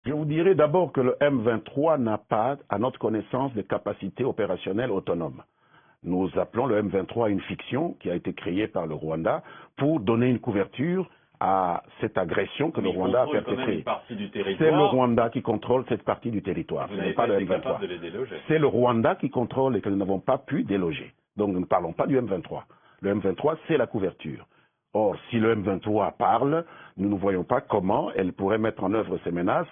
Je vous dirais d'abord que le M23 n'a pas, à notre connaissance, de capacité opérationnelle autonome. Nous appelons le M23 une fiction qui a été créée par le Rwanda pour donner une couverture à cette agression que le Rwanda a perpétrée. C'est le Rwanda qui contrôle cette partie du territoire, ce n'est pas le M23. C'est le Rwanda qui contrôle et que nous n'avons pas pu déloger. Donc nous ne parlons pas du M23. Le M23, c'est la couverture. Or, si le M23 parle, nous ne voyons pas comment elle pourrait mettre en œuvre ces menaces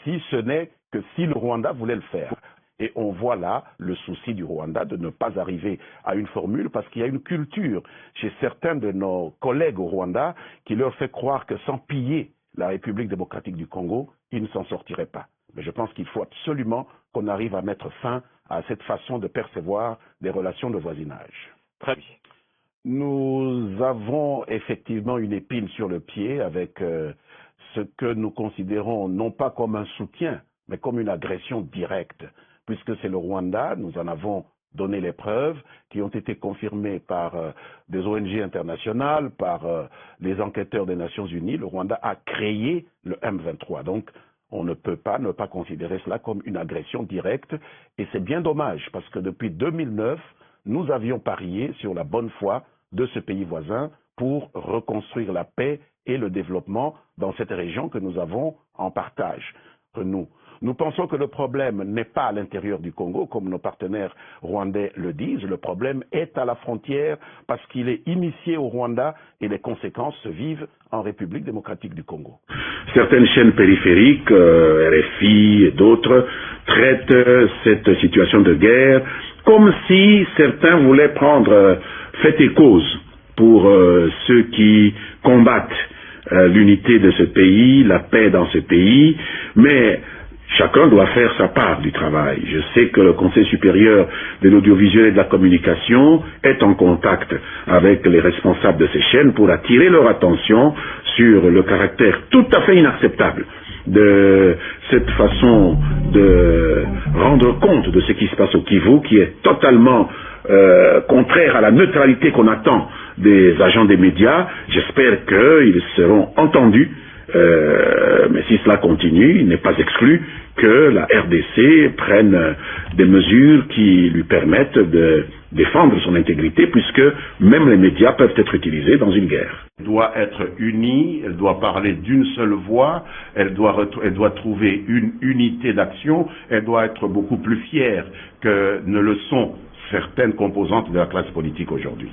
si ce n'est que si le Rwanda voulait le faire. Et on voit là le souci du Rwanda de ne pas arriver à une formule parce qu'il y a une culture chez certains de nos collègues au Rwanda qui leur fait croire que sans piller la République démocratique du Congo, ils ne s'en sortiraient pas. Mais je pense qu'il faut absolument qu'on arrive à mettre fin à cette façon de percevoir des relations de voisinage. Très bien. Nous avons effectivement une épine sur le pied avec ce que nous considérons non pas comme un soutien, mais comme une agression directe, puisque c'est le Rwanda, nous en avons donné les preuves qui ont été confirmées par des ONG internationales, par les enquêteurs des Nations Unies. Le Rwanda a créé le M23. Donc, on ne peut pas ne pas considérer cela comme une agression directe. Et c'est bien dommage, parce que depuis 2009, nous avions parié sur la bonne foi de ce pays voisin pour reconstruire la paix et le développement dans cette région que nous avons en partage. Nous pensons que le problème n'est pas à l'intérieur du Congo, comme nos partenaires rwandais le disent. Le problème est à la frontière parce qu'il est initié au Rwanda et les conséquences se vivent en République démocratique du Congo. Certaines chaînes périphériques, RFI et d'autres, traitent cette situation de guerre comme si certains voulaient prendre fait et cause pour ceux qui combattent l'unité de ce pays, la paix dans ce pays, mais chacun doit faire sa part du travail. Je sais que le Conseil supérieur de l'audiovisuel et de la communication est en contact avec les responsables de ces chaînes pour attirer leur attention sur le caractère tout à fait inacceptable de cette façon de rendre compte de ce qui se passe au Kivu, qui est totalement contraire à la neutralité qu'on attend des agents des médias. J'espère qu'ils seront entendus, mais si cela continue, il n'est pas exclu que la RDC prenne des mesures qui lui permettent de défendre son intégrité, puisque même les médias peuvent être utilisés dans une guerre. Elle doit être unie, elle doit parler d'une seule voix, elle doit trouver une unité d'action, elle doit être beaucoup plus fière que ne le sont certaines composantes de la classe politique aujourd'hui.